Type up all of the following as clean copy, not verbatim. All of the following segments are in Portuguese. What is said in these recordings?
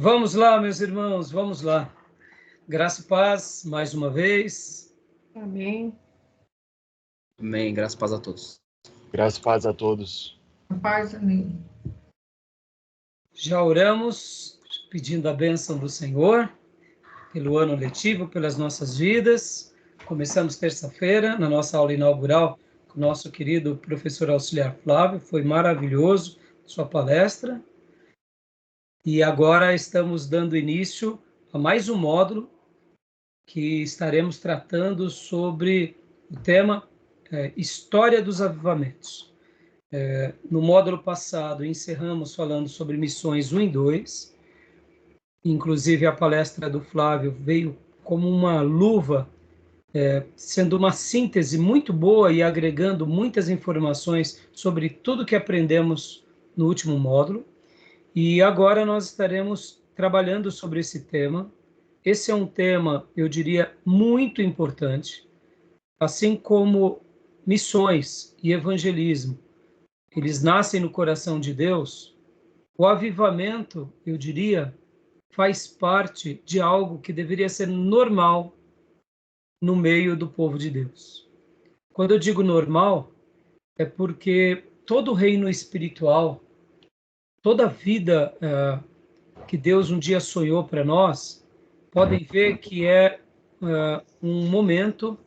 Vamos lá, meus irmãos, vamos lá. Graça e paz, mais uma vez. Amém. Amém. Graças e paz a todos. Graças e paz a todos. Paz, amém. Já oramos, pedindo a bênção do Senhor, pelo ano letivo, pelas nossas vidas. Começamos terça-feira, na nossa aula inaugural, com o nosso querido professor auxiliar Flávio. Foi maravilhoso sua palestra. E agora estamos dando início a mais um módulo que estaremos tratando sobre o tema História dos Avivamentos. No módulo passado, encerramos falando sobre missões 1 e 2. Inclusive, a palestra do Flávio veio como uma luva, sendo uma síntese muito boa e agregando muitas informações sobre tudo que aprendemos no último módulo. E agora nós estaremos trabalhando sobre esse tema. Esse é um tema, eu diria, muito importante, assim como missões e evangelismo. Eles nascem no coração de Deus. O avivamento, eu diria, faz parte de algo que deveria ser normal no meio do povo de Deus. Quando eu digo normal, é porque todo reino espiritual, toda vida que Deus um dia sonhou para nós, podem ver que é um momento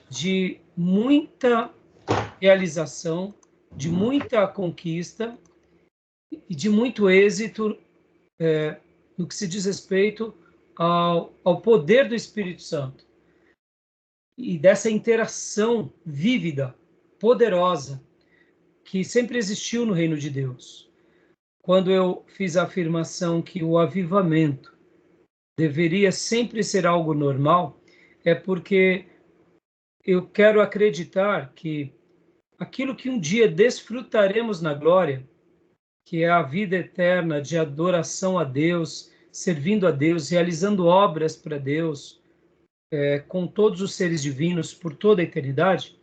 de muita realização, de muita conquista e de muito êxito no que se diz respeito ao poder do Espírito Santo e dessa interação vívida, poderosa, que sempre existiu no reino de Deus. Quando eu fiz a afirmação que o avivamento deveria sempre ser algo normal, é porque eu quero acreditar que aquilo que um dia desfrutaremos na glória, que é a vida eterna de adoração a Deus, servindo a Deus, realizando obras para Deus, com todos os seres divinos por toda a eternidade,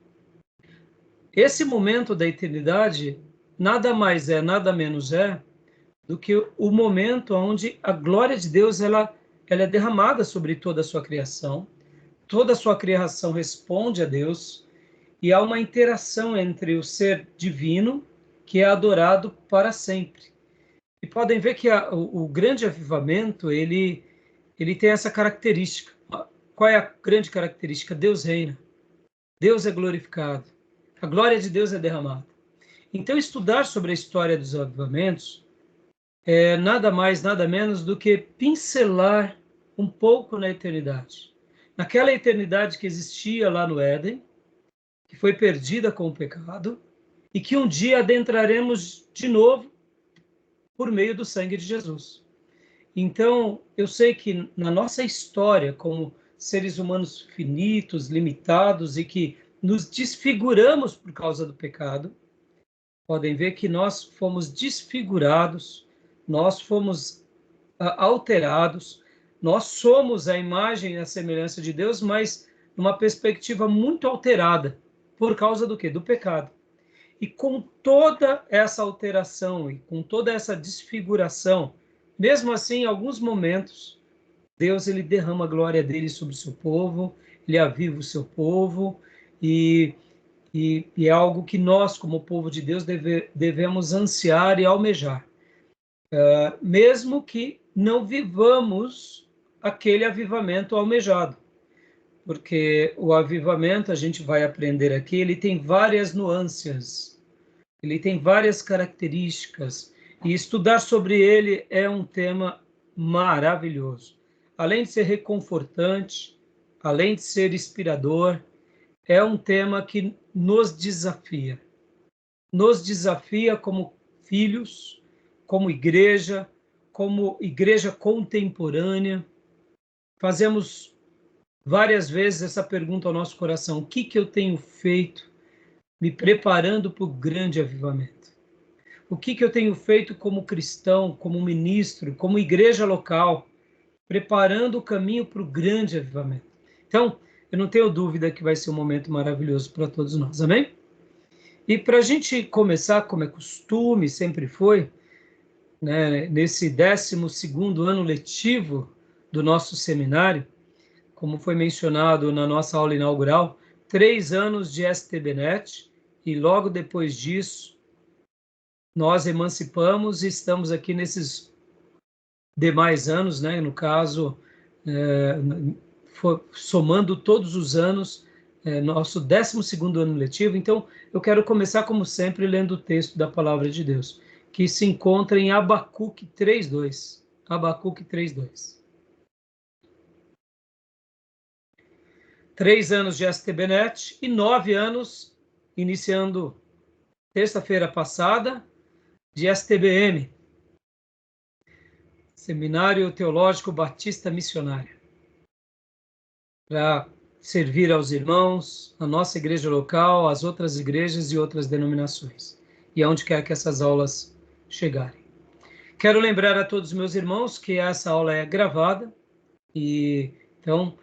esse momento da eternidade nada mais é, nada menos é, do que o momento onde a glória de Deus ela é derramada sobre toda a sua criação responde a Deus, e há uma interação entre o ser divino, que é adorado para sempre. E podem ver que o grande avivamento, ele tem essa característica. Qual é a grande característica? Deus reina. Deus é glorificado. A glória de Deus é derramada. Então, estudar sobre a história dos avivamentos é nada mais, nada menos do que pincelar um pouco na eternidade. Naquela eternidade que existia lá no Éden, que foi perdida com o pecado, e que um dia adentraremos de novo por meio do sangue de Jesus. Então, eu sei que na nossa história, como seres humanos finitos, limitados, e que nos desfiguramos por causa do pecado, podem ver que nós fomos desfigurados, nós fomos alterados, nós somos a imagem e a semelhança de Deus, mas numa perspectiva muito alterada. Por causa do quê? Do pecado. E com toda essa alteração e com toda essa desfiguração, mesmo assim, em alguns momentos, Deus ele derrama a glória dele sobre o seu povo, ele aviva o seu povo, e é algo que nós, como povo de Deus, devemos ansiar e almejar. Mesmo que não vivamos aquele avivamento almejado. Porque o avivamento, a gente vai aprender aqui, ele tem várias nuances, ele tem várias características, e estudar sobre ele é um tema maravilhoso. Além de ser reconfortante, além de ser inspirador, é um tema que nos desafia como filhos, como igreja contemporânea. Fazemos várias vezes essa pergunta ao nosso coração: o que eu tenho feito me preparando para o grande avivamento? O que eu tenho feito como cristão, como ministro, como igreja local, preparando o caminho para o grande avivamento? Então, eu não tenho dúvida que vai ser um momento maravilhoso para todos nós, amém? E para a gente começar, como é costume, sempre foi, né, nesse 12º ano letivo do nosso seminário, como foi mencionado na nossa aula inaugural, 3 anos de STBnet, e logo depois disso, nós emancipamos e estamos aqui nesses demais anos, né, no caso, somando todos os anos, nosso 12º ano letivo. Então, eu quero começar, como sempre, lendo o texto da Palavra de Deus, que se encontra em Abacuque 3:2. Abacuque 3:2. 3 anos de STBnet e 9 anos, iniciando terça-feira passada, de STBM, Seminário Teológico Batista Missionário, para servir aos irmãos, a nossa igreja local, as outras igrejas e outras denominações, e aonde quer que essas aulas chegarem. Quero lembrar a todos os meus irmãos que essa aula é gravada, e então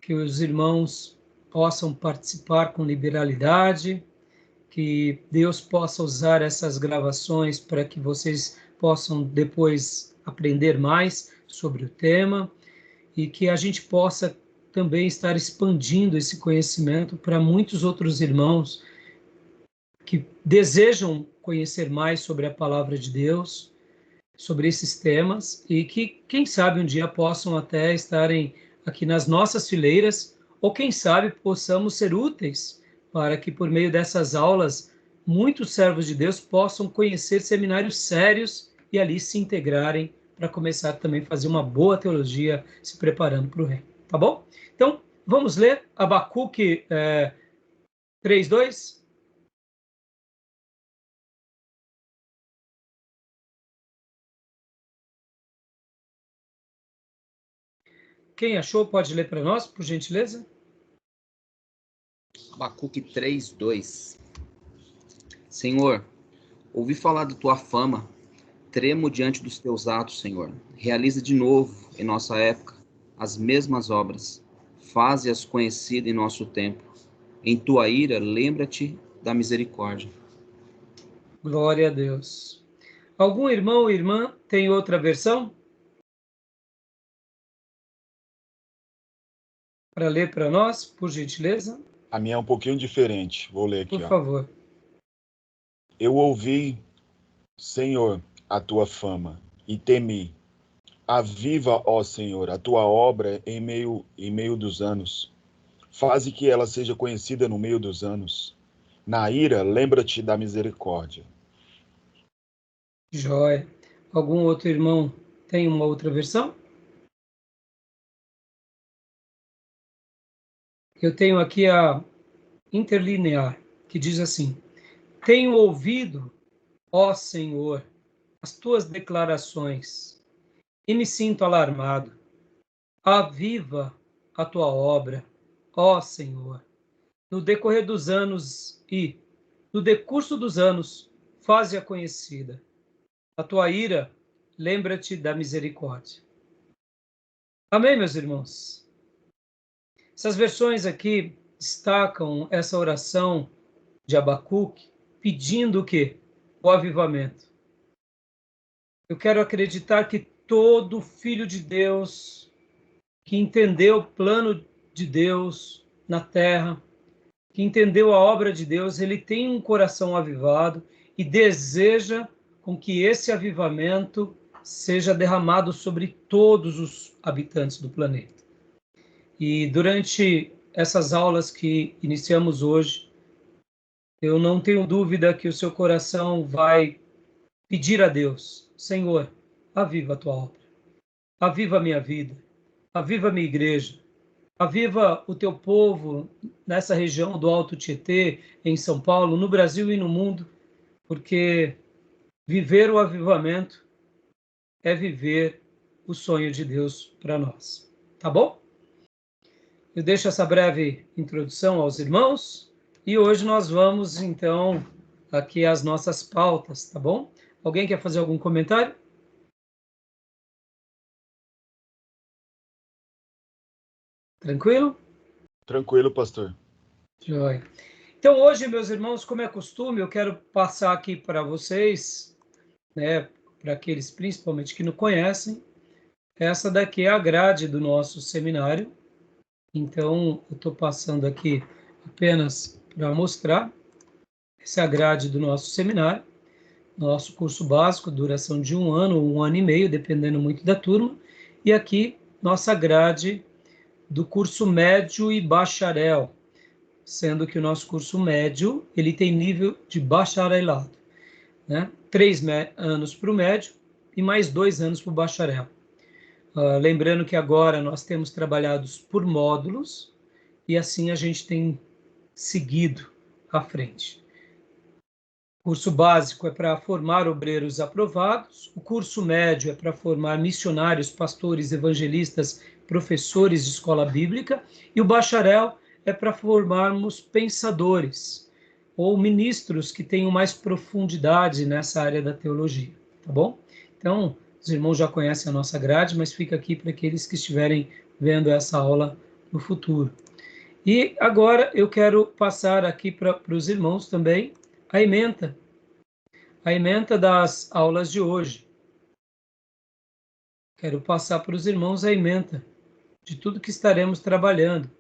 que os irmãos possam participar com liberalidade, que Deus possa usar essas gravações para que vocês possam depois aprender mais sobre o tema e que a gente possa também estar expandindo esse conhecimento para muitos outros irmãos que desejam conhecer mais sobre a palavra de Deus, sobre esses temas, e que, quem sabe, um dia possam até estarem aqui nas nossas fileiras, ou quem sabe possamos ser úteis para que, por meio dessas aulas, muitos servos de Deus possam conhecer seminários sérios e ali se integrarem para começar também a fazer uma boa teologia, se preparando para o reino. Tá bom? Então, vamos ler Abacuque 3:2. Quem achou pode ler para nós, por gentileza? Abacuque 3:2. Senhor, ouvi falar da tua fama, tremo diante dos teus atos, Senhor. Realiza de novo, em nossa época, as mesmas obras. Faze-as conhecidas em nosso tempo. Em tua ira, lembra-te da misericórdia. Glória a Deus. Algum irmão ou irmã tem outra versão para ler para nós, por gentileza? A minha é um pouquinho diferente. Vou ler aqui. Por favor. Eu ouvi, Senhor, a tua fama e temi. Aviva, ó Senhor, a tua obra em meio dos anos. Faze que ela seja conhecida no meio dos anos. Na ira, lembra-te da misericórdia. Jóia. Algum outro irmão tem uma outra versão? Eu tenho aqui a interlinear, que diz assim: tenho ouvido, ó Senhor, as tuas declarações e me sinto alarmado. Aviva a tua obra, ó Senhor, no decorrer dos anos e, no decurso dos anos, faze-a conhecida. A tua ira, lembra-te da misericórdia. Amém, meus irmãos? Essas versões aqui destacam essa oração de Abacuque, pedindo o quê? O avivamento. Eu quero acreditar que todo filho de Deus que entendeu o plano de Deus na terra, que entendeu a obra de Deus, ele tem um coração avivado e deseja com que esse avivamento seja derramado sobre todos os habitantes do planeta. E durante essas aulas que iniciamos hoje, eu não tenho dúvida que o seu coração vai pedir a Deus: Senhor, aviva a tua obra, aviva a minha vida, aviva a minha igreja, aviva o teu povo nessa região do Alto Tietê, em São Paulo, no Brasil e no mundo, porque viver o avivamento é viver o sonho de Deus para nós. Tá bom? Eu deixo essa breve introdução aos irmãos e hoje nós vamos, então, aqui às nossas pautas, tá bom? Alguém quer fazer algum comentário? Tranquilo? Tranquilo, pastor. Joia. Então, hoje, meus irmãos, como é costume, eu quero passar aqui para vocês, né, para aqueles principalmente que não conhecem, essa daqui é a grade do nosso seminário. Então, eu estou passando aqui apenas para mostrar. Essa é a grade do nosso seminário, nosso curso básico, duração de 1 ano ou 1 ano e meio, dependendo muito da turma. E aqui, nossa grade do curso médio e bacharel, sendo que o nosso curso médio, ele tem nível de bacharelado, né? 3 anos para o médio e mais 2 anos para o bacharel. Lembrando que agora nós temos trabalhados por módulos e assim a gente tem seguido à frente. O curso básico é para formar obreiros aprovados, o curso médio é para formar missionários, pastores, evangelistas, professores de escola bíblica, e o bacharel é para formarmos pensadores ou ministros que tenham mais profundidade nessa área da teologia, tá bom? Então, os irmãos já conhecem a nossa grade, mas fica aqui para aqueles que estiverem vendo essa aula no futuro. E agora eu quero passar aqui para os irmãos também a ementa das aulas de hoje. Quero passar para os irmãos a ementa de tudo que estaremos trabalhando.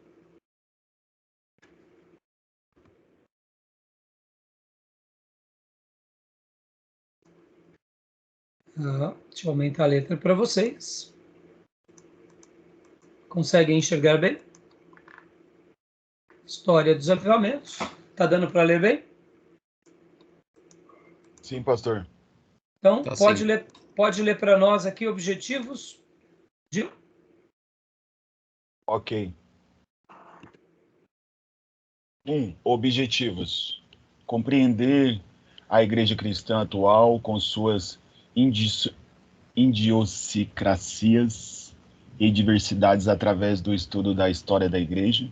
Deixa eu aumentar a letra para vocês. Conseguem enxergar bem? História dos avivamentos. Está dando para ler bem? Sim, pastor. Então, Tá, pode ler para nós aqui objetivos de... Ok. 1. Objetivos. Compreender a igreja cristã atual com suas idiosincrasias e diversidades através do estudo da história da igreja.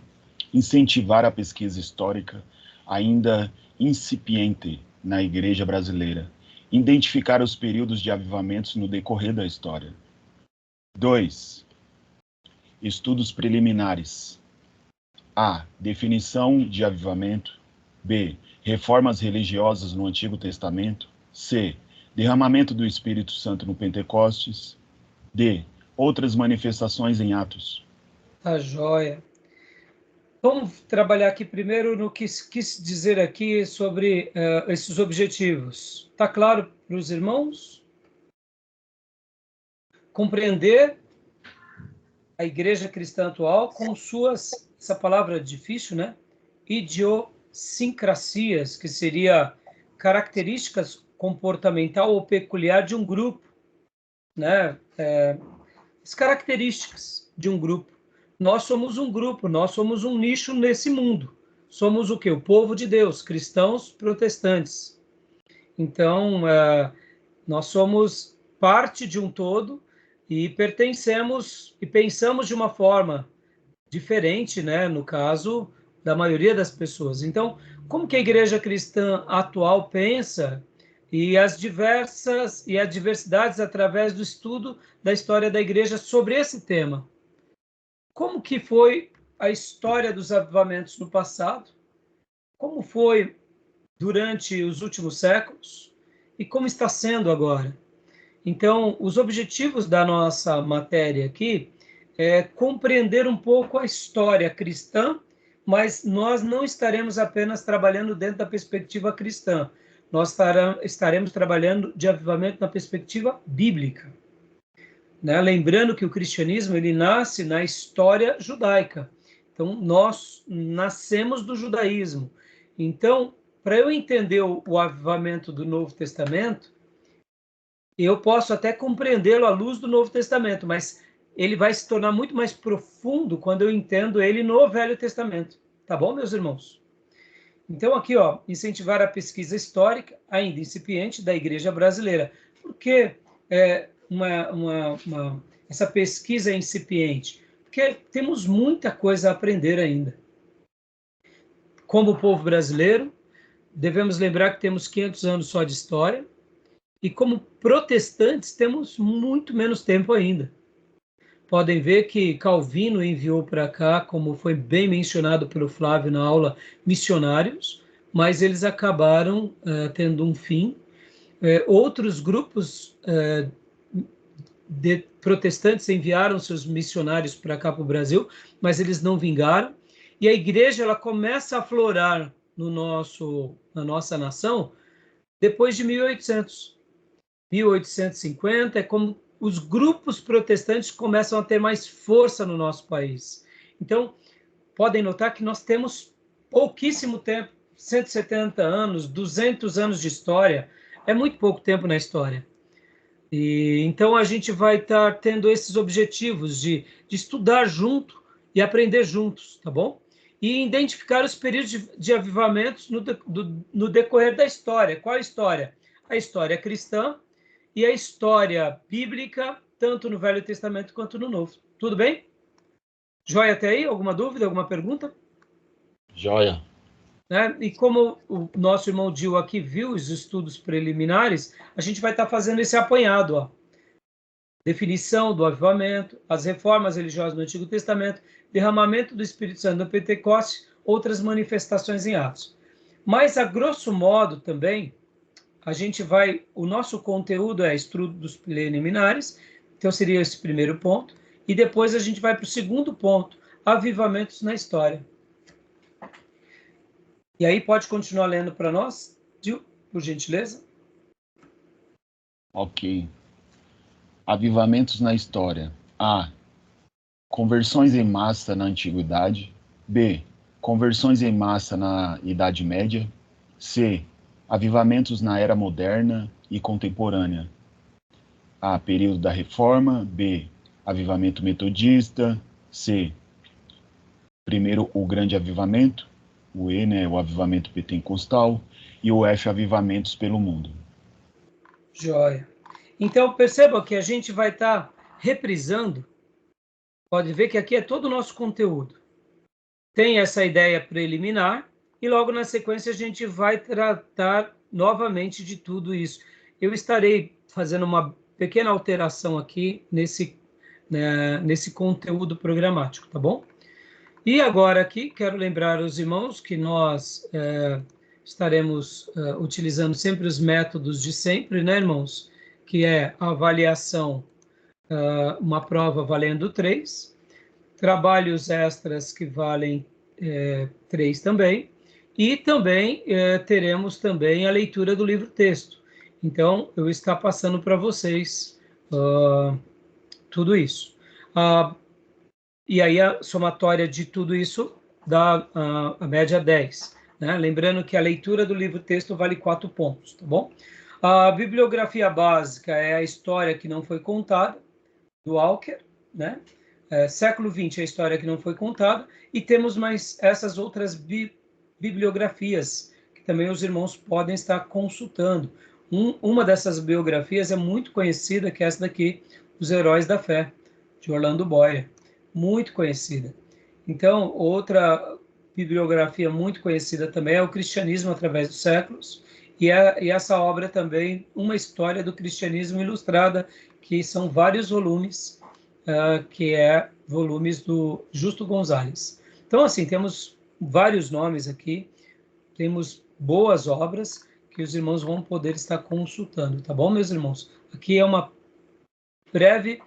Incentivar a pesquisa histórica ainda incipiente na igreja brasileira. Identificar os períodos de avivamentos no decorrer da história. 2. Estudos preliminares. A. Definição de avivamento. B. Reformas religiosas no Antigo Testamento. C. Derramamento do Espírito Santo no Pentecostes. D. Outras manifestações em Atos. Tá joia. Vamos trabalhar aqui primeiro no que quis dizer aqui sobre esses objetivos. Está claro para os irmãos? Compreender a igreja cristã atual com suas, essa palavra difícil, né? Idiosincrasias, que seria características comportamental ou peculiar de um grupo, né? As características de um grupo. Nós somos um grupo, nós somos um nicho nesse mundo. Somos o quê? O povo de Deus, cristãos protestantes. Então, nós somos parte de um todo e pertencemos e pensamos de uma forma diferente, né? No caso da maioria das pessoas. Então, como que a igreja cristã atual pensa e as diversidades através do estudo da história da igreja sobre esse tema? Como que foi a história dos avivamentos no passado? Como foi durante os últimos séculos? E como está sendo agora? Então, os objetivos da nossa matéria aqui é compreender um pouco a história cristã, mas nós não estaremos apenas trabalhando dentro da perspectiva cristã. Nós estaremos trabalhando de avivamento na perspectiva bíblica. Né? Lembrando que o cristianismo ele nasce na história judaica. Então, nós nascemos do judaísmo. Então, para eu entender o avivamento do Novo Testamento, eu posso até compreendê-lo à luz do Novo Testamento, mas ele vai se tornar muito mais profundo quando eu entendo ele no Velho Testamento. Tá bom, meus irmãos? Então, aqui, ó, incentivar a pesquisa histórica, ainda incipiente, da Igreja Brasileira. Por que essa pesquisa é incipiente? Porque temos muita coisa a aprender ainda. Como povo brasileiro, devemos lembrar que temos 500 anos só de história, e como protestantes temos muito menos tempo ainda. Podem ver que Calvino enviou para cá, como foi bem mencionado pelo Flávio na aula, missionários, mas eles acabaram tendo um fim, Outros grupos de protestantes enviaram seus missionários para cá, para o Brasil, mas eles não vingaram. E a igreja ela começa a aflorar na nossa nação depois de 1800. 1850 é como os grupos protestantes começam a ter mais força no nosso país. Então, podem notar que nós temos pouquíssimo tempo, 170 anos, 200 anos de história, é muito pouco tempo na história. E então a gente vai estar tendo esses objetivos de estudar junto e aprender juntos, tá bom? E identificar os períodos de avivamentos no decorrer da história. Qual a história? A história cristã e a história bíblica, tanto no Velho Testamento quanto no Novo. Tudo bem? Joia até aí? Alguma dúvida, alguma pergunta? Joia. E como o nosso irmão Gil aqui viu os estudos preliminares, a gente vai estar fazendo esse apanhado, ó. Definição do avivamento, as reformas religiosas no Antigo Testamento, derramamento do Espírito Santo no Pentecoste, outras manifestações em Atos. Mas, a grosso modo, também, o nosso conteúdo é estudos preliminares, então seria esse primeiro ponto, e depois a gente vai para o segundo ponto, avivamentos na história. E aí, pode continuar lendo para nós, Gil, por gentileza? Ok. Avivamentos na história. A. Conversões em massa na Antiguidade. B. Conversões em massa na Idade Média. C. Avivamentos na Era Moderna e Contemporânea. A. Período da Reforma. B. Avivamento Metodista. C. Primeiro, o Grande Avivamento. O E, né, o Avivamento Pentecostal. E o F, Avivamentos pelo Mundo. Joia. Então, perceba que a gente vai estar reprisando. Pode ver que aqui é todo o nosso conteúdo. Tem essa ideia preliminar e logo na sequência a gente vai tratar novamente de tudo isso. Eu estarei fazendo uma pequena alteração aqui nesse conteúdo programático, tá bom? E agora aqui, quero lembrar aos irmãos que nós estaremos utilizando sempre os métodos de sempre, né, irmãos? Que é a avaliação, uma prova valendo 3, trabalhos extras que valem 3 também, e também teremos também a leitura do livro-texto. Então, eu estou passando para vocês tudo isso. E aí, a somatória de tudo isso dá a média 10. Né? Lembrando que a leitura do livro-texto vale 4 pontos, tá bom? A bibliografia básica é a História que Não Foi Contada, do Walker, né? Século XX, a História que Não Foi Contada, e temos mais essas outras bibliografias que também os irmãos podem estar consultando. Uma dessas biografias é muito conhecida, que é essa daqui, Os Heróis da Fé, de Orlando Boyer, muito conhecida. Então, outra bibliografia muito conhecida também é O Cristianismo através dos Séculos, e essa obra também, Uma História do Cristianismo Ilustrada, que são vários volumes, que volumes do Justo Gonzalez. Então, assim, temos vários nomes aqui, temos boas obras que os irmãos vão poder estar consultando, tá bom, meus irmãos? Aqui é uma breve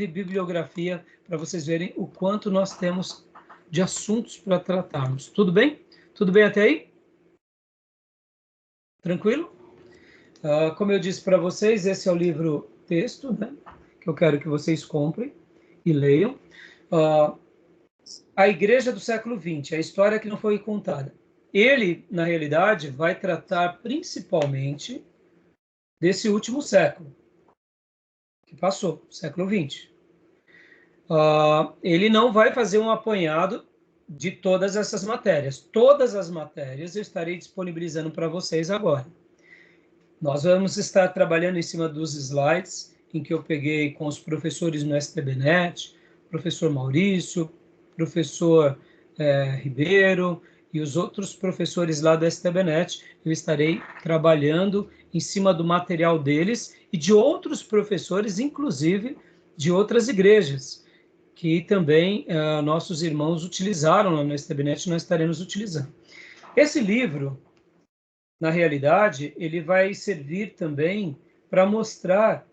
bibliografia para vocês verem o quanto nós temos de assuntos para tratarmos. Tudo bem? Tudo bem até aí? Tranquilo? Como eu disse para vocês, esse é o livro-texto, né, que eu quero que vocês comprem e leiam. A Igreja do século XX, a História que Não Foi Contada. Ele, na realidade, vai tratar principalmente desse último século, que passou, século XX. Ele não vai fazer um apanhado de todas essas matérias. Todas as matérias eu estarei disponibilizando para vocês agora. Nós vamos estar trabalhando em cima dos slides em que eu peguei com os professores no STBnet, professor Maurício, professor Ribeiro e os outros professores lá do STBnet. Eu estarei trabalhando em cima do material deles e de outros professores, inclusive de outras igrejas, que também nossos irmãos utilizaram lá no STBnet, nós estaremos utilizando. Esse livro, na realidade, ele vai servir também para mostrar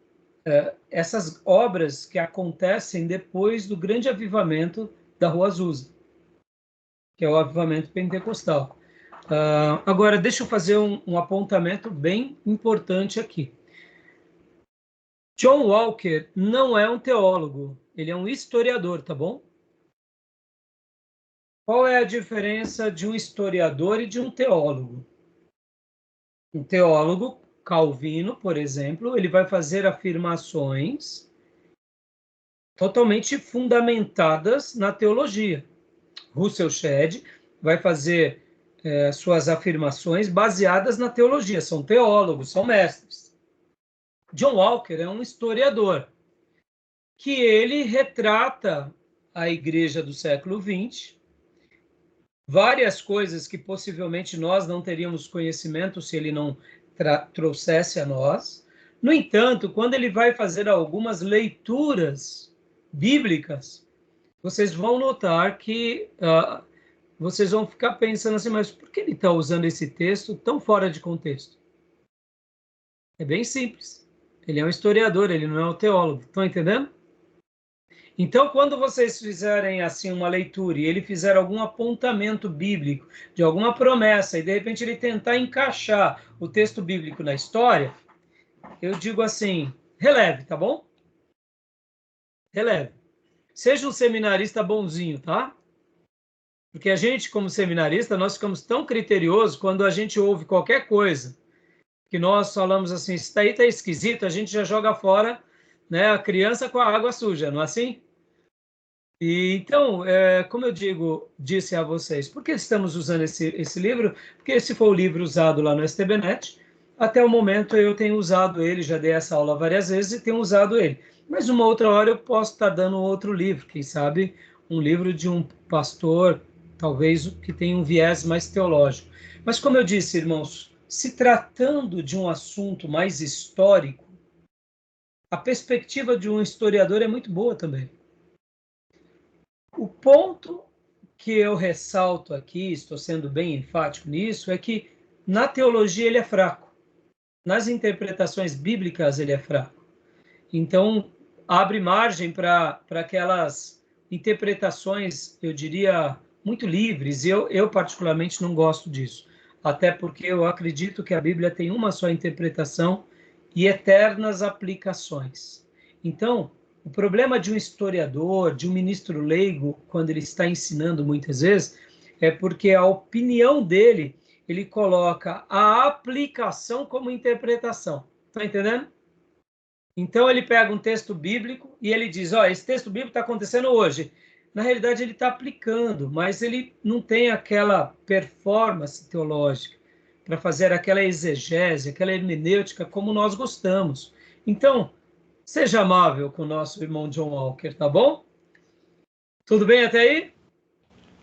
essas obras que acontecem depois do grande avivamento da Rua Azusa, que é o avivamento pentecostal. Agora, deixa eu fazer um apontamento bem importante aqui. John Walker não é um teólogo, ele é um historiador, tá bom? Qual é a diferença de um historiador e de um teólogo? Um teólogo, Calvino, por exemplo, ele vai fazer afirmações totalmente fundamentadas na teologia. Russell Shedd vai fazer suas afirmações baseadas na teologia. São teólogos, são mestres. John Walker é um historiador que ele retrata a igreja do século XX, várias coisas que possivelmente nós não teríamos conhecimento se ele não trouxesse a nós. No entanto, quando ele vai fazer algumas leituras bíblicas, vocês vão notar que vocês vão ficar pensando assim, mas por que ele está usando esse texto tão fora de contexto? É bem simples. Ele é um historiador, ele não é um teólogo. Estão entendendo? Então, quando vocês fizerem assim uma leitura e ele fizer algum apontamento bíblico de alguma promessa e de repente ele tentar encaixar o texto bíblico na história, eu digo assim, releve, tá bom? Releve. Seja um seminarista bonzinho, tá? Porque a gente, como seminarista, nós ficamos tão criteriosos quando a gente ouve qualquer coisa que nós falamos assim, isso daí tá esquisito, a gente já joga fora, né, a criança com a água suja, não é assim? E, então, como eu disse a vocês, por que estamos usando esse livro? Porque esse foi o livro usado lá no STBnet. Até o momento eu tenho usado ele, já dei essa aula várias vezes e tenho usado ele. Mas uma outra hora eu posso estar dando outro livro, quem sabe um livro de um pastor, talvez que tenha um viés mais teológico. Mas como eu disse, irmãos, se tratando de um assunto mais histórico, a perspectiva de um historiador é muito boa também. O ponto que eu ressalto aqui, estou sendo bem enfático nisso, é que na teologia ele é fraco. Nas interpretações bíblicas ele é fraco. Então, abre margem para aquelas interpretações, eu diria, muito livres. Eu particularmente não gosto disso. Até porque eu acredito que a Bíblia tem uma só interpretação e eternas aplicações. Então, o problema de um historiador, de um ministro leigo, quando ele está ensinando muitas vezes, é porque a opinião dele, ele coloca a aplicação como interpretação. Está entendendo? Então ele pega um texto bíblico e ele diz, esse texto bíblico está acontecendo hoje. Na realidade ele está aplicando, mas ele não tem aquela performance teológica para fazer aquela exegese, aquela hermenêutica como nós gostamos. Então, seja amável com o nosso irmão John Walker, tá bom? Tudo bem até aí?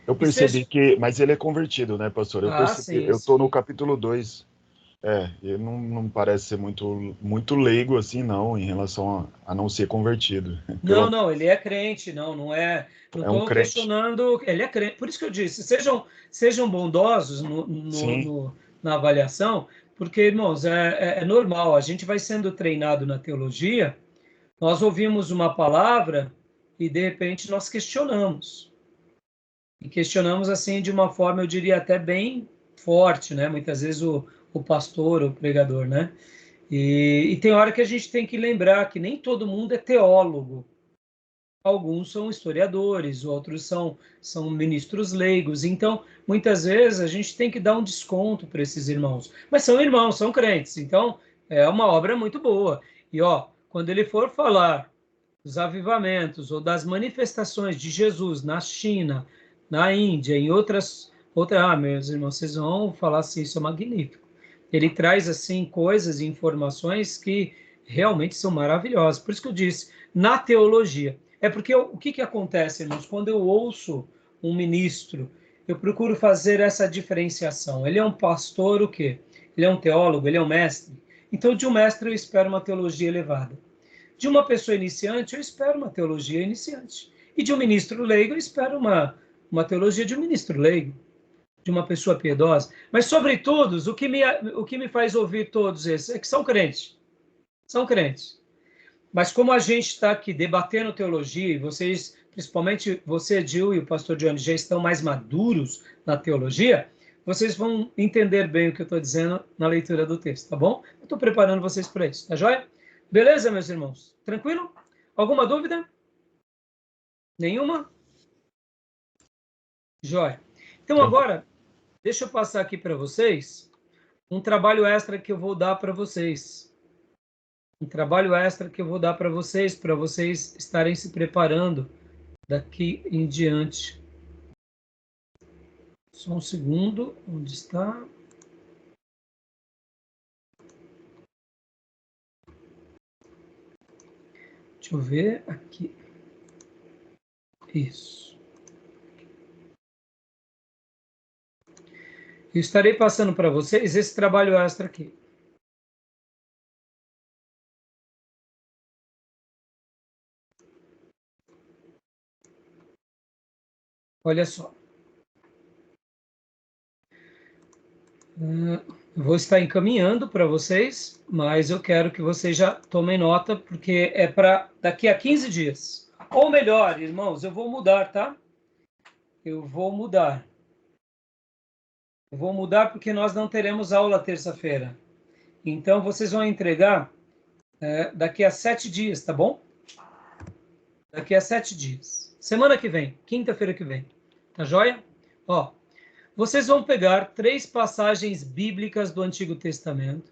Eu percebi que... Mas ele é convertido, né, pastor? Eu percebi, eu estou no capítulo 2. Ele não parece ser muito leigo assim, não, em relação a não ser convertido. Não, ele é crente, não é... Não estou questionando... Ele é crente. Por isso que eu disse, sejam bondosos na avaliação, porque, irmãos, é normal, a gente vai sendo treinado na teologia, nós ouvimos uma palavra e, de repente, nós questionamos. E questionamos, assim, de uma forma, eu diria, até bem forte, né? Muitas vezes o pastor, o pregador, né? E tem hora que a gente tem que lembrar que nem todo mundo é teólogo. Alguns são historiadores, outros são ministros leigos. Então, muitas vezes, a gente tem que dar um desconto para esses irmãos. Mas são irmãos, são crentes. Então, é uma obra muito boa. E, quando ele for falar dos avivamentos ou das manifestações de Jesus na China, na Índia, em outras... meus irmãos, vocês vão falar assim, isso é magnífico. Ele traz, assim, coisas e informações que realmente são maravilhosas. Por isso que eu disse, na teologia. É porque o que acontece, irmãos? Quando eu ouço um ministro, eu procuro fazer essa diferenciação. Ele é um pastor, o quê? Ele é um teólogo, ele é um mestre. Então, de um mestre eu espero uma teologia elevada. De uma pessoa iniciante, eu espero uma teologia iniciante. E de um ministro leigo, eu espero uma teologia de um ministro leigo. de uma pessoa piedosa. Mas, sobretudo, o que me faz ouvir todos esses é que são crentes. São crentes. Mas como a gente está aqui debatendo teologia, e vocês, principalmente você, Gil, e o pastor Johnny, já estão mais maduros na teologia, vocês vão entender bem o que eu estou dizendo na leitura do texto, tá bom? Eu estou preparando vocês para isso, tá joia? Beleza, meus irmãos? Tranquilo? Alguma dúvida? Nenhuma? Joia. Então agora, deixa eu passar aqui para vocês um trabalho extra que eu vou dar para vocês. Um trabalho extra que eu vou dar para vocês estarem se preparando daqui em diante. Só um segundo, onde está? Deixa eu ver aqui. Isso. Eu estarei passando para vocês esse trabalho extra aqui. Olha só. Vou estar encaminhando para vocês, mas eu quero que vocês já tomem nota, porque é para daqui a 15 dias. Ou melhor, irmãos, eu vou mudar, tá? Eu vou mudar. Eu vou mudar porque nós não teremos aula terça-feira. Então, vocês vão entregar daqui a 7 dias, tá bom? Daqui a 7 dias. Semana que vem, quinta-feira que vem. Tá joia? Ó, vocês vão pegar 3 passagens bíblicas do Antigo Testamento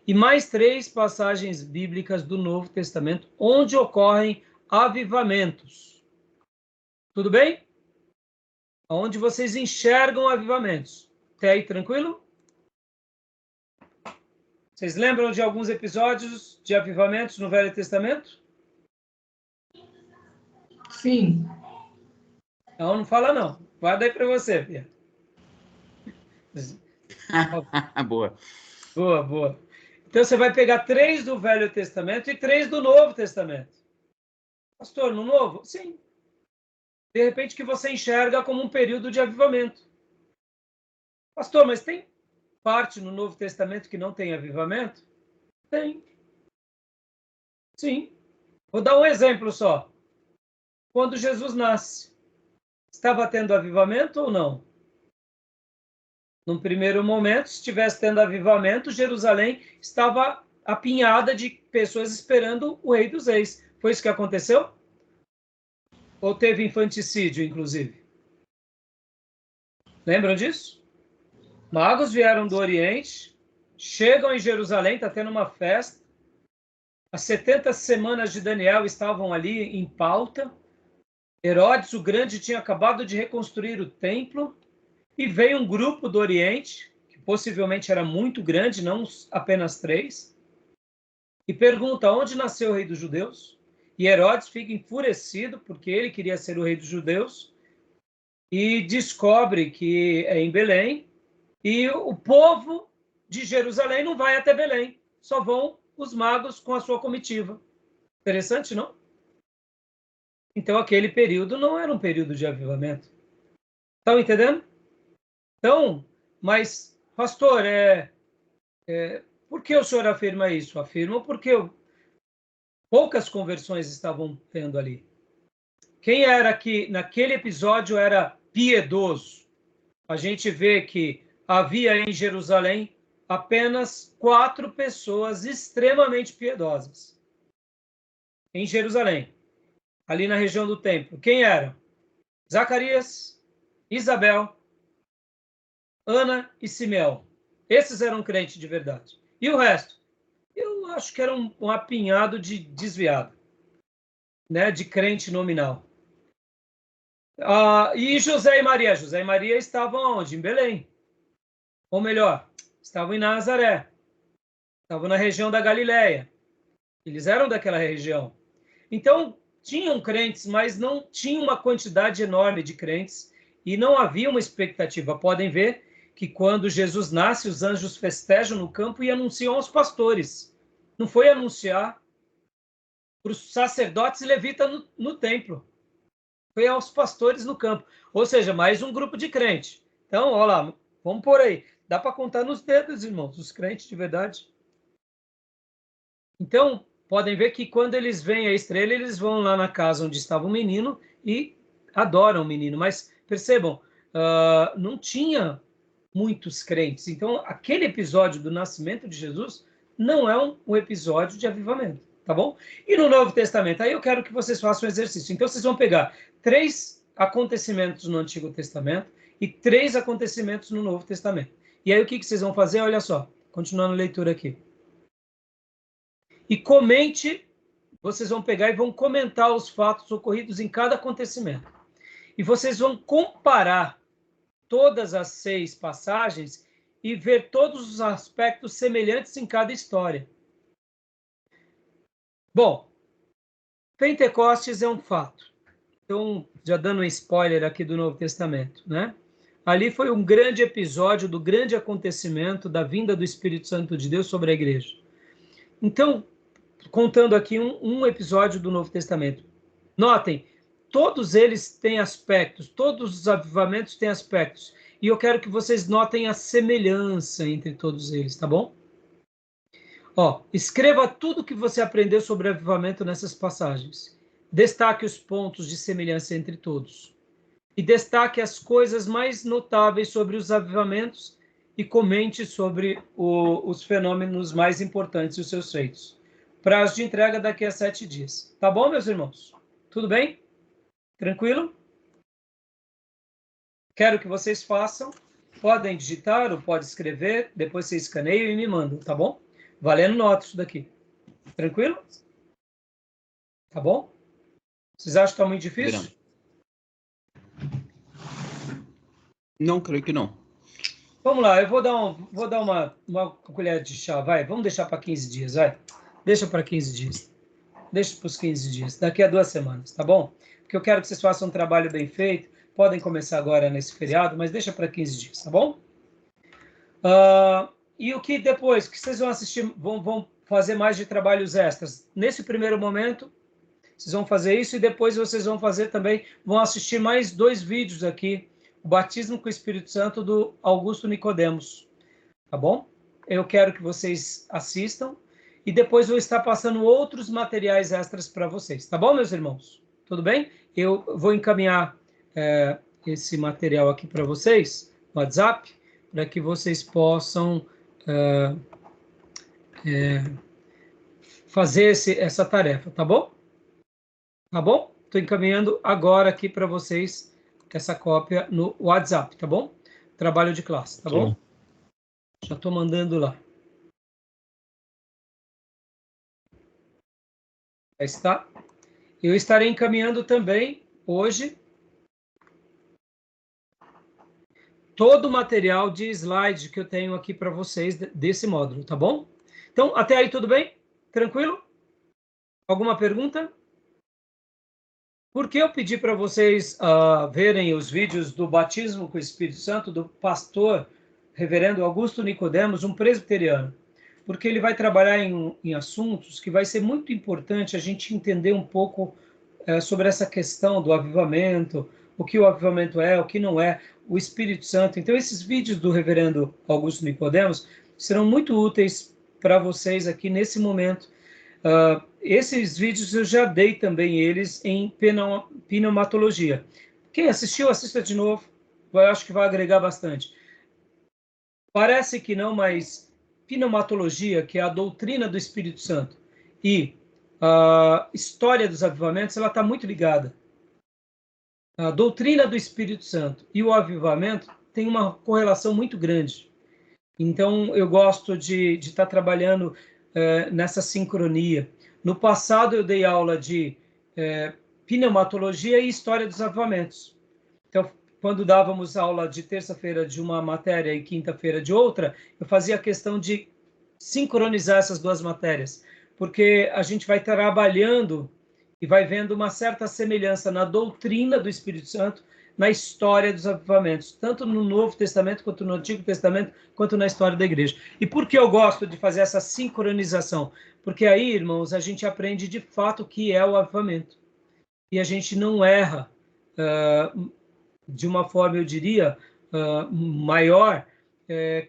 e mais 3 passagens bíblicas do Novo Testamento, onde ocorrem avivamentos. Tudo bem? Onde vocês enxergam avivamentos. Até aí, tranquilo? Vocês lembram de alguns episódios de avivamentos no Velho Testamento? Sim. Não fala não. Guarda aí para você, Pia. Boa. Boa, boa. Então você vai pegar 3 do Velho Testamento e 3 do Novo Testamento. Pastor, no Novo? Sim. De repente que você enxerga como um período de avivamento. Pastor, mas tem parte no Novo Testamento que não tem avivamento? Tem. Sim. Vou dar um exemplo só. Quando Jesus nasce, estava tendo avivamento ou não? Num primeiro momento, se estivesse tendo avivamento, Jerusalém estava apinhada de pessoas esperando o Rei dos Reis. Foi isso que aconteceu? Ou teve infanticídio, inclusive? Lembram disso? Magos vieram do Oriente, chegam em Jerusalém, está tendo uma festa. As 70 semanas de Daniel estavam ali em pauta. Herodes o Grande tinha acabado de reconstruir o templo. E veio um grupo do Oriente, que possivelmente era muito grande, não apenas 3, e pergunta onde nasceu o rei dos judeus. E Herodes fica enfurecido, porque ele queria ser o rei dos judeus, e descobre que é em Belém, e o povo de Jerusalém não vai até Belém, só vão os magos com a sua comitiva. Interessante, não? Então, aquele período não era um período de avivamento. Estão entendendo? Então, mas, pastor, por que o senhor afirma isso? Afirmo porque poucas conversões estavam tendo ali. Quem era que naquele episódio era piedoso? A gente vê que havia em Jerusalém apenas 4 pessoas extremamente piedosas. Em Jerusalém, ali na região do templo. Quem eram? Zacarias, Isabel, Ana e Simeão. Esses eram crentes de verdade. E o resto? Eu acho que era um apinhado de desviado, né? De crente nominal. E José e Maria? José e Maria estavam onde? Em Belém. Ou melhor, estavam em Nazaré. Estavam na região da Galileia. Eles eram daquela região. Então, tinham crentes, mas não tinha uma quantidade enorme de crentes e não havia uma expectativa. Podem ver que quando Jesus nasce, os anjos festejam no campo e anunciam aos pastores. Não foi anunciar para os sacerdotes e levitas no templo. Foi aos pastores no campo. Ou seja, mais um grupo de crente. Então, olha lá, vamos por aí. Dá para contar nos dedos, irmãos, os crentes de verdade. Então, podem ver que quando eles veem a estrela, eles vão lá na casa onde estava o menino e adoram o menino. Mas percebam, não tinha muitos crentes. Então, aquele episódio do nascimento de Jesus não é um episódio de avivamento, tá bom? E no Novo Testamento, aí eu quero que vocês façam um exercício. Então, vocês vão pegar 3 acontecimentos no Antigo Testamento e 3 acontecimentos no Novo Testamento. E aí, o que vocês vão fazer? Olha só, continuando a leitura aqui. E comente, vocês vão pegar e vão comentar os fatos ocorridos em cada acontecimento. E vocês vão comparar todas as 6 passagens e ver todos os aspectos semelhantes em cada história. Bom, Pentecostes é um fato. Então, já dando um spoiler aqui do Novo Testamento, né? Ali foi um grande episódio do grande acontecimento da vinda do Espírito Santo de Deus sobre a igreja. Então, contando aqui um episódio do Novo Testamento. Notem, todos eles têm aspectos, todos os avivamentos têm aspectos. E eu quero que vocês notem a semelhança entre todos eles, tá bom? Ó, escreva tudo que você aprendeu sobre avivamento nessas passagens. Destaque os pontos de semelhança entre todos. E destaque as coisas mais notáveis sobre os avivamentos e comente sobre os fenômenos mais importantes e os seus feitos. Prazo de entrega daqui a 7 dias. Tá bom, meus irmãos? Tudo bem? Tranquilo? Quero que vocês façam. Podem digitar ou pode escrever. Depois vocês escaneiam e me mandam, tá bom? Valendo nota isso daqui. Tranquilo? Tá bom? Vocês acham que tá muito difícil? Não, creio que não. Vamos lá, eu vou dar uma colher de chá, vai. Vamos deixar para 15 dias, vai. Deixa para 15 dias. Deixa para os 15 dias. Daqui a 2 semanas, tá bom? Porque eu quero que vocês façam um trabalho bem feito. Podem começar agora nesse feriado, mas deixa para 15 dias, tá bom? E o que depois? Que vocês vão assistir, vão fazer mais de trabalhos extras. Nesse primeiro momento, vocês vão fazer isso e depois vocês vão fazer também, vão assistir mais 2 vídeos aqui. O batismo com o Espírito Santo do Augusto Nicodemos, tá bom? Eu quero que vocês assistam e depois vou estar passando outros materiais extras para vocês, tá bom, meus irmãos? Tudo bem? Eu vou encaminhar esse material aqui para vocês no WhatsApp, para que vocês possam fazer essa tarefa, tá bom? Tá bom? Estou encaminhando agora aqui para vocês essa cópia no WhatsApp, tá bom? Trabalho de classe, tá bom? Já estou mandando lá. Aí está. Eu estarei encaminhando também, hoje, todo o material de slide que eu tenho aqui para vocês desse módulo, tá bom? Então, até aí tudo bem? Tranquilo? Alguma pergunta? Por que eu pedi para vocês verem os vídeos do batismo com o Espírito Santo do pastor reverendo Augusto Nicodemos, um presbiteriano? Porque ele vai trabalhar em assuntos que vai ser muito importante a gente entender um pouco sobre essa questão do avivamento, o que o avivamento é, o que não é, o Espírito Santo. Então, esses vídeos do reverendo Augusto Nicodemos serão muito úteis para vocês aqui nesse momento. Esses vídeos eu já dei também eles em pneumatologia. Quem assistiu, assista de novo. Eu acho que vai agregar bastante. Parece que não, mas pneumatologia, que é a doutrina do Espírito Santo, e a história dos avivamentos, ela está muito ligada. A doutrina do Espírito Santo e o avivamento tem uma correlação muito grande. Então, eu gosto de estar trabalhando nessa sincronia. No passado, eu dei aula de pneumatologia e história dos avivamentos. Então, quando dávamos aula de terça-feira de uma matéria e quinta-feira de outra, eu fazia a questão de sincronizar essas 2 matérias, porque a gente vai trabalhando e vai vendo uma certa semelhança na doutrina do Espírito Santo, na história dos avivamentos, tanto no Novo Testamento, quanto no Antigo Testamento, quanto na história da igreja. E por que eu gosto de fazer essa sincronização? Porque aí, irmãos, a gente aprende de fato o que é o avivamento. E a gente não erra de uma forma, eu diria, maior,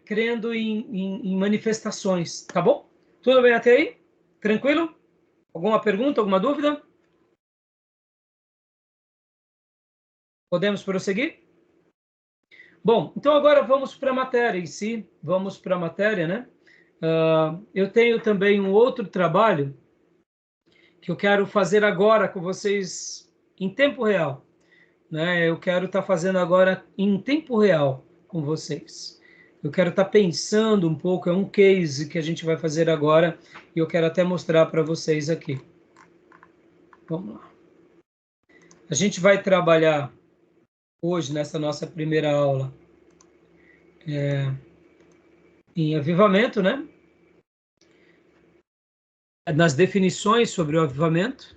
crendo em manifestações, tá bom? Tudo bem até aí? Tranquilo? Alguma pergunta, alguma dúvida? Podemos prosseguir? Bom, então agora vamos para a matéria em si, vamos para a matéria, né? Eu tenho também um outro trabalho que eu quero fazer agora com vocês em tempo real, né? Eu quero estar fazendo agora em tempo real com vocês. Eu quero estar pensando um pouco, é um case que a gente vai fazer agora e eu quero até mostrar para vocês aqui. Vamos lá. A gente vai trabalhar hoje, nessa nossa primeira aula, em avivamento, né? Nas definições sobre o avivamento.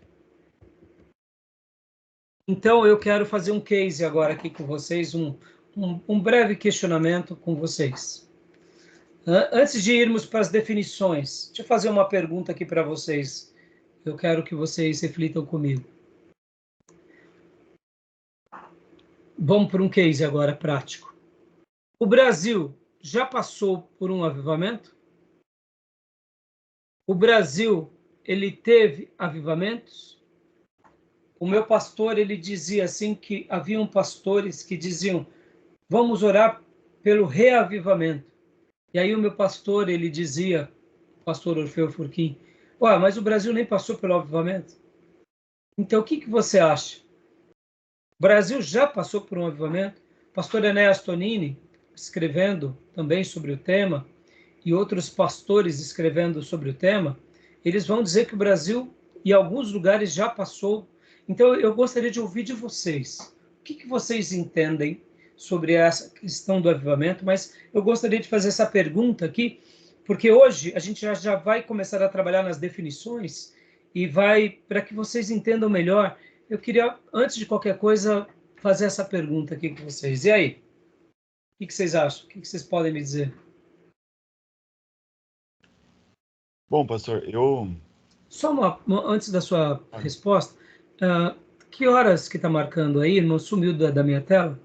Então, eu quero fazer um case agora aqui com vocês, um breve questionamento com vocês. Antes de irmos para as definições, deixa eu fazer uma pergunta aqui para vocês. Eu quero que vocês reflitam comigo. Vamos para um case agora prático. O Brasil já passou por um avivamento? O Brasil, ele teve avivamentos? O meu pastor, ele dizia assim que haviam pastores que diziam, vamos orar pelo reavivamento. E aí o meu pastor, ele dizia, o pastor Orfeu Furquim, mas o Brasil nem passou pelo avivamento. Então, o que você acha? O Brasil já passou por um avivamento? Pastor Enéas Tonini, escrevendo também sobre o tema, e outros pastores escrevendo sobre o tema, eles vão dizer que o Brasil, em alguns lugares, já passou. Então, eu gostaria de ouvir de vocês. O que vocês entendem sobre essa questão do avivamento? Mas eu gostaria de fazer essa pergunta aqui, porque hoje a gente já vai começar a trabalhar nas definições e para que vocês entendam melhor, eu queria, antes de qualquer coisa, fazer essa pergunta aqui com vocês. E aí? O que vocês acham? O que vocês podem me dizer? Bom, pastor, Só antes da sua resposta, que horas que está marcando aí? Não sumiu da minha tela?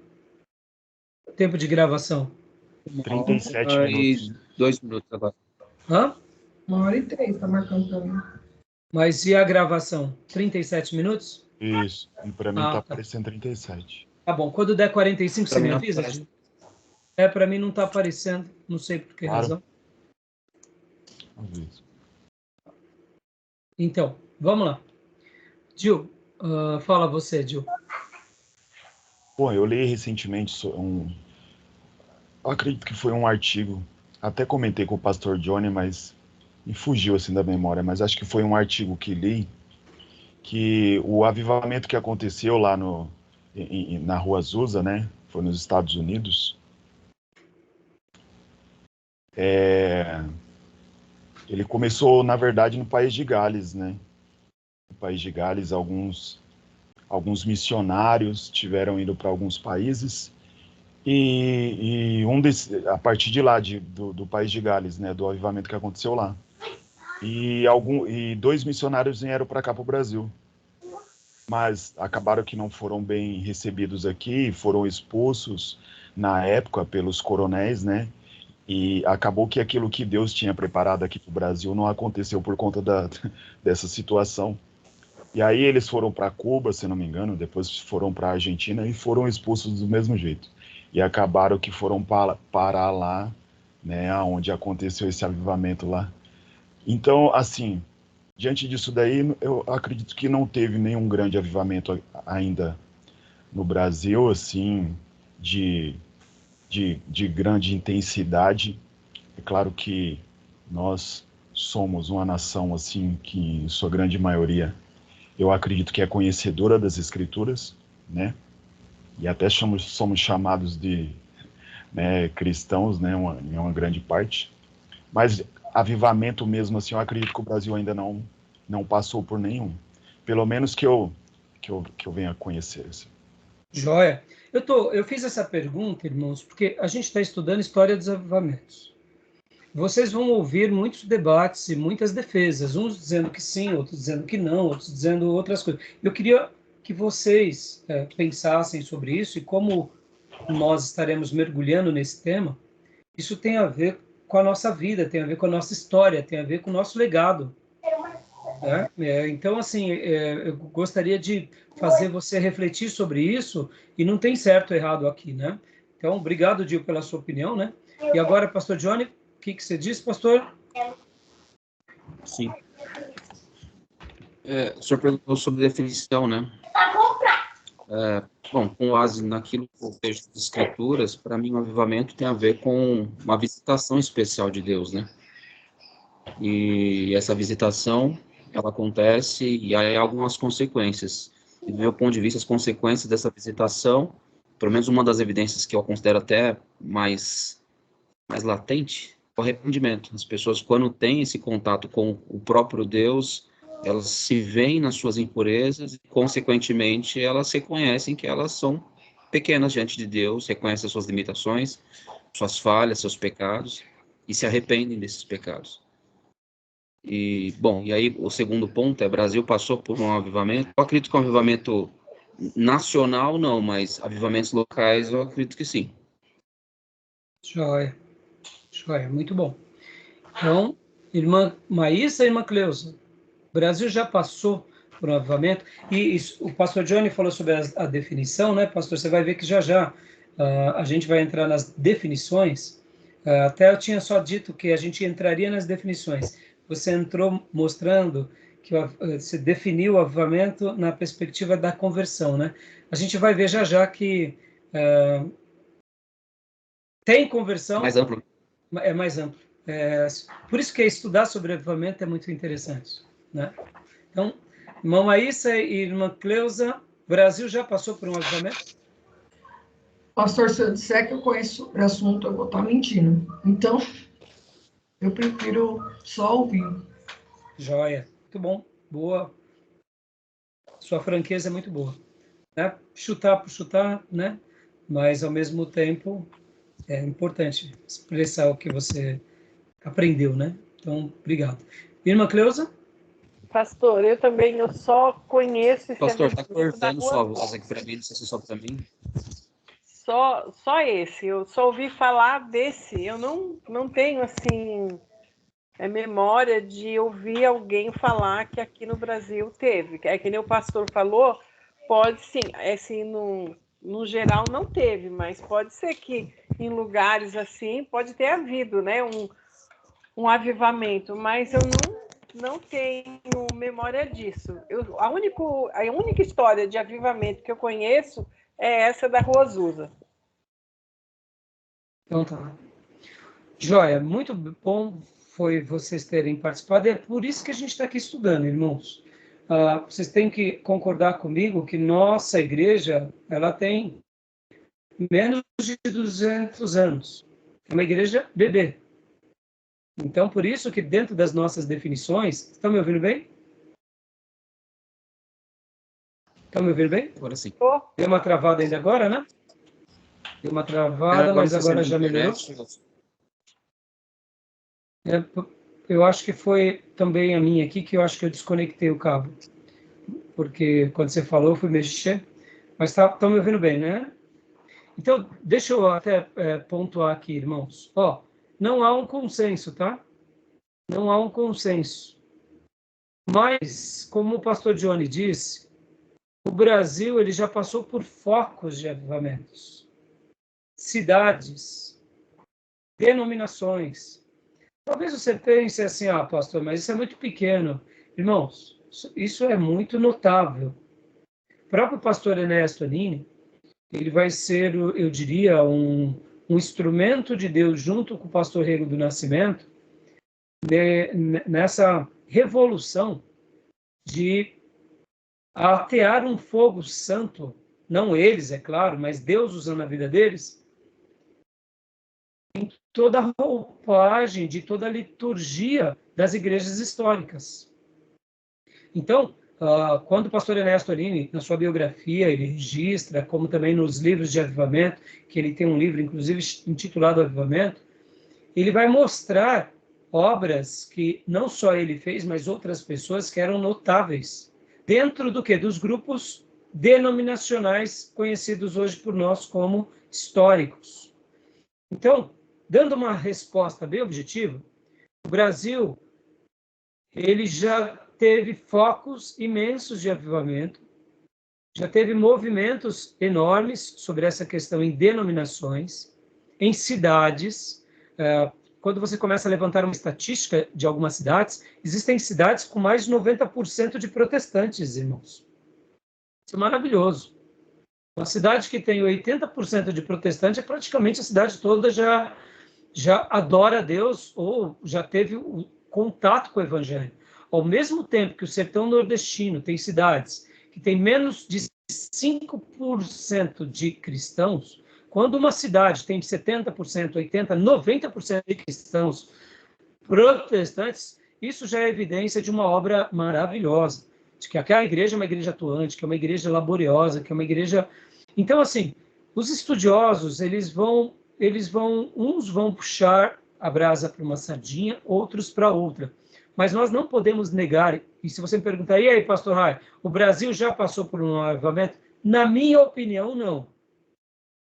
Tempo de gravação. 37 minutos. 2 minutos agora. Hã? 1h03, tá marcando pra mim. Mas e a gravação? 37 minutos? Isso. E para mim tá tá aparecendo 37. Tá bom. Quando der 45, você me avisa? Para mim não está aparecendo. Não sei por que razão. Talvez. Então, vamos lá. Gil, fala você, Gil. Bom, eu li recentemente eu acredito que foi um artigo, até comentei com o pastor Johnny, mas me fugiu assim da memória, mas acho que foi um artigo que li, que o avivamento que aconteceu lá na Rua Azusa, né, foi nos Estados Unidos, ele começou, na verdade, no País de Gales, né? No País de Gales, alguns missionários tiveram ido para alguns países e a partir de lá, do País de Gales, né? Do avivamento que aconteceu lá. E 2 missionários vieram para cá, para o Brasil. Mas acabaram que não foram bem recebidos aqui, foram expulsos na época pelos coronéis, né? E acabou que aquilo que Deus tinha preparado aqui para o Brasil não aconteceu por conta dessa situação. E aí eles foram para Cuba, se não me engano, depois foram para a Argentina e foram expulsos do mesmo jeito. E acabaram que foram parar lá, né, onde aconteceu esse avivamento lá. Então, assim, diante disso daí, eu acredito que não teve nenhum grande avivamento ainda no Brasil, assim, de grande intensidade. É claro que nós somos uma nação, assim, que em sua grande maioria, eu acredito que é conhecedora das Escrituras, né? E até somos chamados de, né, cristãos, né, em uma grande parte. Mas avivamento mesmo, assim, eu acredito que o Brasil ainda não passou por nenhum. Pelo menos que eu venha a conhecer. Assim. Joia. Eu fiz essa pergunta, irmãos, porque a gente está estudando história dos avivamentos. Vocês vão ouvir muitos debates e muitas defesas, uns dizendo que sim, outros dizendo que não, outros dizendo outras coisas. Eu queria que vocês pensassem sobre isso e como nós estaremos mergulhando nesse tema, isso tem a ver com a nossa vida, tem a ver com a nossa história, tem a ver com o nosso legado. Né? Então, assim, eu gostaria de fazer você refletir sobre isso, e não tem certo ou errado aqui, né? Então, obrigado, Dio, pela sua opinião, né? E agora, pastor Johnny, o que você diz, pastor? Sim. O senhor perguntou sobre definição, né? Bom, com base naquilo que eu vejo das Escrituras, para mim o avivamento tem a ver com uma visitação especial de Deus, né? E essa visitação, ela acontece e há algumas consequências. E do meu ponto de vista, as consequências dessa visitação, pelo menos uma das evidências que eu considero até mais latente, é o arrependimento. As pessoas, quando têm esse contato com o próprio Deus, elas se veem nas suas impurezas e, consequentemente, elas reconhecem que elas são pequenas diante de Deus, reconhecem as suas limitações, suas falhas, seus pecados, e se arrependem desses pecados. E, bom, e aí o segundo ponto é: o Brasil passou por um avivamento. Eu acredito que um avivamento nacional não, mas avivamentos locais eu acredito que sim. Joia, muito bom. Então, irmã Maísa e irmã Cleusa, o Brasil já passou por um avivamento, e o pastor Johnny falou sobre a definição, né, pastor? Você vai ver que já a gente vai entrar nas definições. Até eu tinha só dito que a gente entraria nas definições. Você entrou mostrando que você definiu o avivamento na perspectiva da conversão, né? A gente vai ver já que tem conversão. Mais amplo. É mais amplo. Por isso que estudar sobre avivamento é muito interessante, né? Então, irmã Maísa e irmã Cleusa, o Brasil já passou por um avivamento? Pastor, se eu disser que eu conheço sobre o assunto, eu vou estar mentindo. Então, eu prefiro só ouvir. Joia. Muito bom. Boa. Sua franqueza é muito boa. Né? Chutar por chutar, né? Mas, ao mesmo tempo, é importante expressar o que você aprendeu, né? Então, obrigado. Irmã Cleusa? Pastor, eu só conheço esse Pastor, está avivamento cortando da sua Rua voz aqui para mim, não sei se é só para mim. Só esse, eu só ouvi falar desse. Eu não tenho, assim, memória de ouvir alguém falar que aqui no Brasil teve. É que nem o pastor falou, pode sim, assim, no geral não teve, mas pode ser que em lugares assim pode ter havido, né, um avivamento, mas eu não tenho memória disso. A única história de avivamento que eu conheço é essa da Rua Azusa. Então tá. Joia, muito bom foi vocês terem participado. É por isso que a gente está aqui estudando, irmãos. Vocês têm que concordar comigo que nossa igreja, ela tem menos de 200 anos. É uma igreja bebê. Então, por isso que dentro das nossas definições... Estão me ouvindo bem? Estão me ouvindo bem? Agora sim. Deu uma travada ainda agora, né? Deu uma travada, mas agora já melhorou. Eu acho que foi também a minha aqui, que eu acho que eu desconectei o cabo. Porque quando você falou, eu fui mexer. Mas estão me ouvindo bem, né? Então, deixa eu até pontuar aqui, irmãos. Não há um consenso, tá? Não há um consenso. Mas, como o pastor Johnny disse, o Brasil ele já passou por focos de avivamentos. Cidades, denominações. Talvez você pense assim, pastor, mas isso é muito pequeno. Irmãos, isso é muito notável. O próprio pastor Ernesto Anini, ele vai ser, eu diria, um instrumento de Deus junto com o pastor Rego do Nascimento, nessa revolução de atear um fogo santo, não eles, é claro, mas Deus usando a vida deles, em toda a roupagem, de toda a liturgia das igrejas históricas. Então, quando o pastor Ernesto Anini, na sua biografia, ele registra, como também nos livros de avivamento, que ele tem um livro, inclusive, intitulado Avivamento, ele vai mostrar obras que não só ele fez, mas outras pessoas que eram notáveis. Dentro do quê? Dos grupos denominacionais, conhecidos hoje por nós como históricos. Então, dando uma resposta bem objetiva, o Brasil ele já teve focos imensos de avivamento, já teve movimentos enormes sobre essa questão em denominações, em cidades. Quando você começa a levantar uma estatística de algumas cidades, existem cidades com mais de 90% de protestantes, irmãos. Isso é maravilhoso. Uma cidade que tem 80% de protestante, praticamente a cidade toda já adora a Deus ou já teve o contato com o evangelho. Ao mesmo tempo que o sertão nordestino tem cidades que tem menos de 5% de cristãos, quando uma cidade tem 70%, 80%, 90% de cristãos protestantes, isso já é evidência de uma obra maravilhosa, de que aquela igreja é uma igreja atuante, que é uma igreja laboriosa, que é uma igreja... Então, assim, os estudiosos, uns vão puxar a brasa para uma sardinha, outros para outra. Mas nós não podemos negar, e se você me perguntar, e aí, pastor Rai, o Brasil já passou por um avivamento? Na minha opinião, não.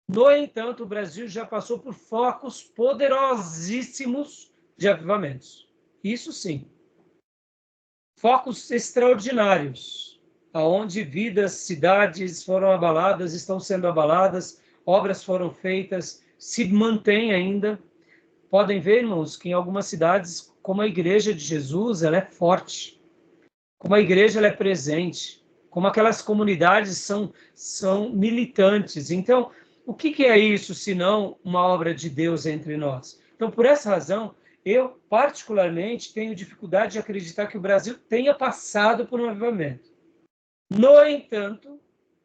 No entanto, o Brasil já passou por focos poderosíssimos de avivamentos. Isso sim. Focos extraordinários, aonde vidas, cidades foram abaladas, estão sendo abaladas, obras foram feitas, se mantém ainda. Podem ver, irmãos, que em algumas cidades, como a Igreja de Jesus, ela é forte, como a igreja ela é presente, como aquelas comunidades são militantes. Então, o que é isso, senão uma obra de Deus entre nós? Então, por essa razão, eu, particularmente, tenho dificuldade de acreditar que o Brasil tenha passado por um avivamento. No entanto,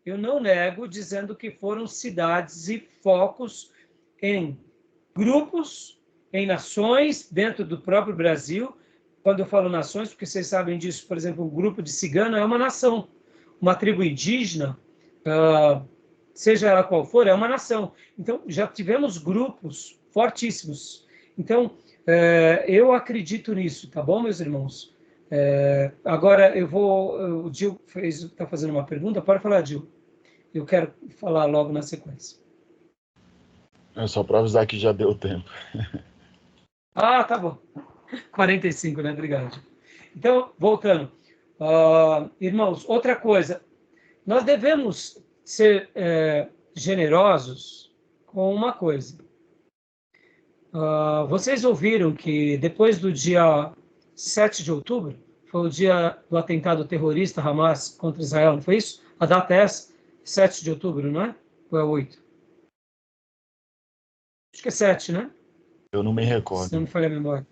eu não nego dizendo que foram cidades e focos em grupos, em nações, dentro do próprio Brasil. Quando eu falo nações, porque vocês sabem disso, por exemplo, um grupo de cigano é uma nação. Uma tribo indígena, seja ela qual for, é uma nação. Então, já tivemos grupos fortíssimos. Então, eu acredito nisso, tá bom, meus irmãos? Agora, o Gil está fazendo uma pergunta. Pode falar, Gil. Eu quero falar logo na sequência. É só para avisar que já deu tempo. Ah, tá bom. 45, né? Obrigado. Então, voltando. Irmãos, outra coisa. Nós devemos ser generosos com uma coisa. Vocês ouviram que depois do dia 7 de outubro, foi o dia do atentado terrorista Hamas contra Israel, não foi isso? A data é essa? 7 de outubro, não é? Ou é 8? Acho que é 7, né? Eu não me recordo. Se não me falha a memória.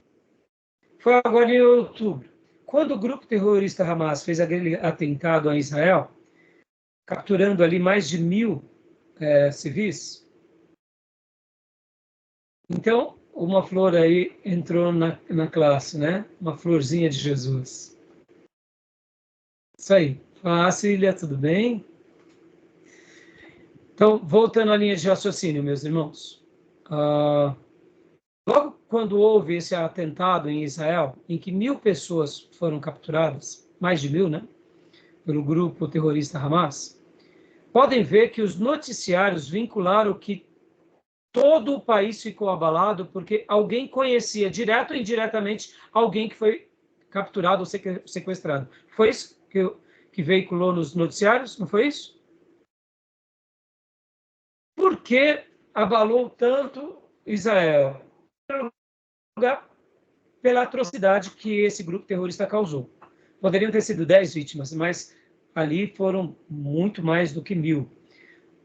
Foi agora em outubro. Quando o grupo terrorista Hamas fez aquele atentado a Israel, capturando ali mais de 1.000 civis, então uma flor aí entrou na classe, né? Uma florzinha de Jesus. Isso aí. Fala, Cília, tudo bem? Então, voltando à linha de raciocínio, meus irmãos. Logo quando houve esse atentado em Israel, em que 1.000 pessoas foram capturadas, mais de 1.000, né? Pelo grupo terrorista Hamas, podem ver que os noticiários vincularam que todo o país ficou abalado porque alguém conhecia, direto ou indiretamente, alguém que foi capturado ou sequestrado. Foi isso que veiculou nos noticiários? Não foi isso? Por que abalou tanto Israel? Pela atrocidade que esse grupo terrorista causou. Poderiam ter sido 10 vítimas, mas ali foram muito mais do que 1.000.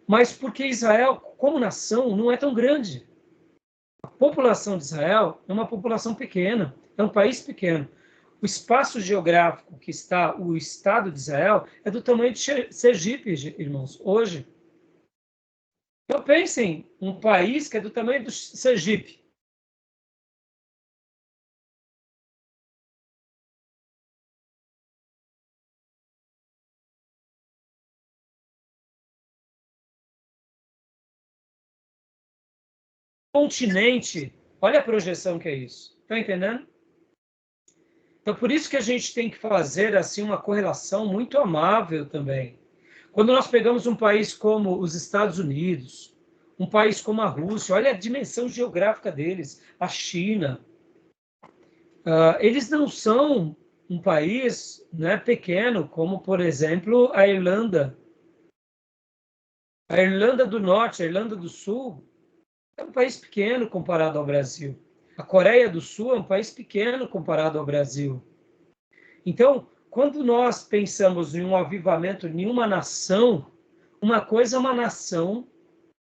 Mas porque Israel, como nação, não é tão grande. A população de Israel é uma população pequena, é um país pequeno. O espaço geográfico que está o Estado de Israel é do tamanho de Sergipe, irmãos, hoje. Então pensem, um país que é do tamanho do Sergipe. Continente, olha a projeção que é isso. Estão entendendo? Então, por isso que a gente tem que fazer assim uma correlação muito amável também. Quando nós pegamos um país como os Estados Unidos, um país como a Rússia, olha a dimensão geográfica deles, a China. Eles não são um país, né, pequeno, como, por exemplo, a Irlanda. A Irlanda do Norte, a Irlanda do Sul, é um país pequeno comparado ao Brasil. A Coreia do Sul é um país pequeno comparado ao Brasil. Então, quando nós pensamos em um avivamento em uma nação, uma coisa é uma nação,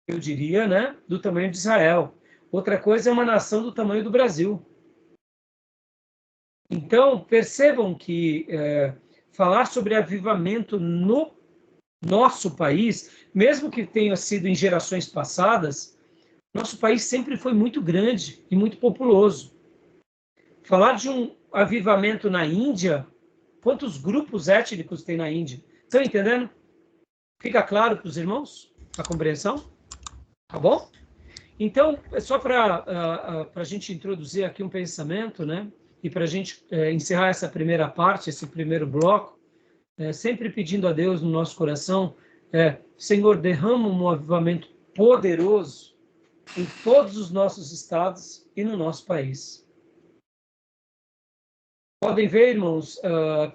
eu diria, né, do tamanho de Israel. Outra coisa é uma nação do tamanho do Brasil. Então, percebam que falar sobre avivamento no nosso país, mesmo que tenha sido em gerações passadas, nosso país sempre foi muito grande e muito populoso. Falar de um avivamento na Índia, quantos grupos étnicos tem na Índia? Estão entendendo? Fica claro para os irmãos a compreensão? Tá bom? Então, é só para a gente introduzir aqui um pensamento, né? E para a gente encerrar essa primeira parte, esse primeiro bloco, sempre pedindo a Deus no nosso coração, Senhor, derrama um avivamento poderoso em todos os nossos estados e no nosso país. Podem ver, irmãos,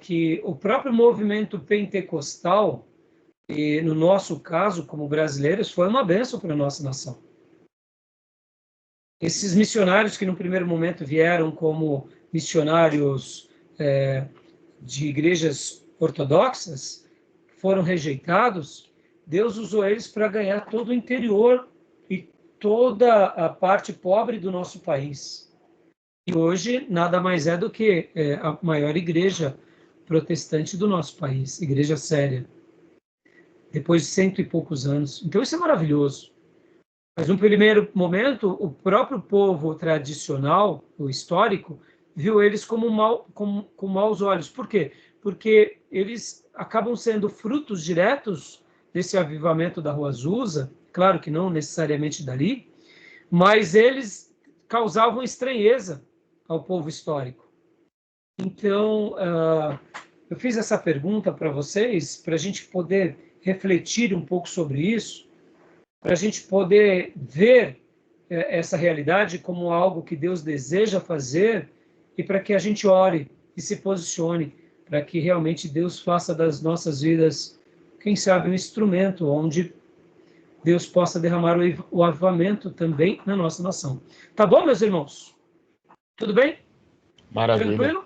que o próprio movimento pentecostal, e no nosso caso, como brasileiros, foi uma bênção para a nossa nação. Esses missionários que no primeiro momento vieram como missionários de igrejas ortodoxas, foram rejeitados, Deus usou eles para ganhar todo o interior e toda a parte pobre do nosso país. E hoje nada mais é do que a maior igreja protestante do nosso país, igreja séria, depois de 100 e poucos anos. Então isso é maravilhoso. Mas no primeiro momento, o próprio povo tradicional, o histórico, viu eles com maus olhos. Por quê? Porque eles acabam sendo frutos diretos desse avivamento da Rua Azusa, claro que não necessariamente dali, mas eles causavam estranheza ao povo histórico. Então, eu fiz essa pergunta para vocês, para a gente poder refletir um pouco sobre isso, para a gente poder ver essa realidade como algo que Deus deseja fazer e para que a gente ore e se posicione para que realmente Deus faça das nossas vidas, quem sabe, um instrumento onde Deus possa derramar o avivamento também na nossa nação. Tá bom, meus irmãos? Tudo bem? Maravilha. Tranquilo?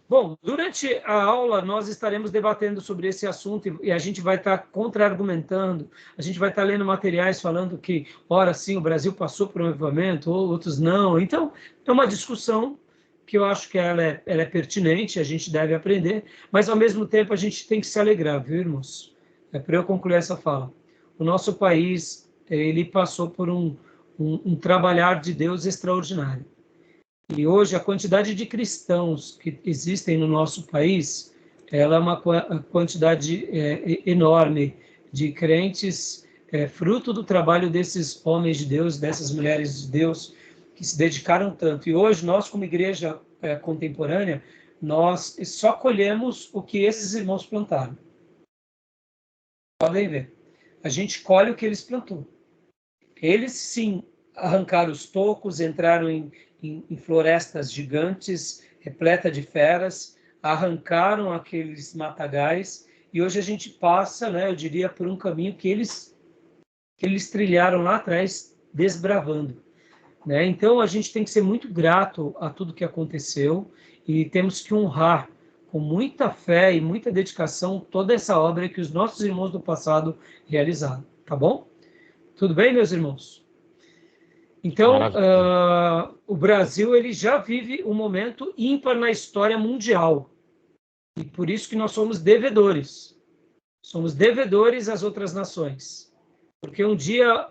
Bom, durante a aula nós estaremos debatendo sobre esse assunto e a gente vai estar contra-argumentando, a gente vai estar lendo materiais falando que, ora sim, o Brasil passou por um avivamento, ou outros não. Então, é uma discussão que eu acho que ela é pertinente, a gente deve aprender, mas ao mesmo tempo a gente tem que se alegrar, viu, irmãos? Para eu concluir essa fala. O nosso país, ele passou por um trabalhar de Deus extraordinário. E hoje a quantidade de cristãos que existem no nosso país, ela é uma quantidade enorme de crentes, fruto do trabalho desses homens de Deus, dessas mulheres de Deus, que se dedicaram tanto. E hoje nós, como igreja contemporânea, nós só colhemos o que esses irmãos plantaram. Podem ver. A gente colhe o que eles plantou. Eles, sim, arrancaram os tocos, entraram em florestas gigantes, repleta de feras, arrancaram aqueles matagais, e hoje a gente passa, né, eu diria, por um caminho que eles trilharam lá atrás, desbravando. Né? Então, a gente tem que ser muito grato a tudo que aconteceu, e temos que honrar, com muita fé e muita dedicação, toda essa obra que os nossos irmãos do passado realizaram. Tá bom? Tudo bem, meus irmãos? Então, o Brasil ele já vive um momento ímpar na história mundial. E por isso que nós somos devedores. Somos devedores às outras nações. Porque um dia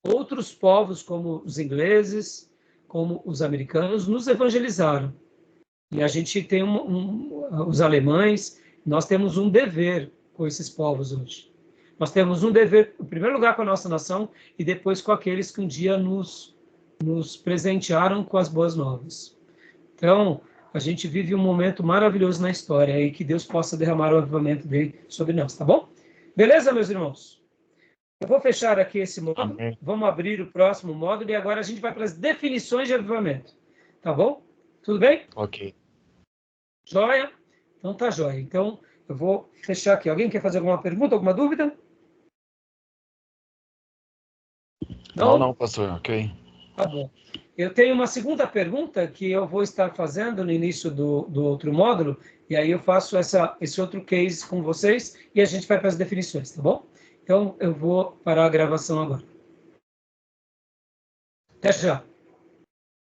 outros povos, como os ingleses, como os americanos, nos evangelizaram. E a gente tem os alemães, nós temos um dever com esses povos hoje. Nós temos um dever, em primeiro lugar, com a nossa nação e depois com aqueles que um dia nos presentearam com as boas novas. Então, a gente vive um momento maravilhoso na história e que Deus possa derramar o avivamento dele sobre nós, tá bom? Beleza, meus irmãos? Eu vou fechar aqui esse módulo, Amém. vamos abrir o próximo módulo e agora a gente vai para as definições de avivamento. Tá bom? Tudo bem? Ok. Joia? Então tá joia. Então eu vou fechar aqui. Alguém quer fazer alguma pergunta, alguma dúvida? Não, pastor, ok. Tá bom. Eu tenho uma segunda pergunta que eu vou estar fazendo no início do outro módulo, e aí eu faço esse outro case com vocês e a gente vai para as definições, tá bom? Então eu vou parar a gravação agora. Até já.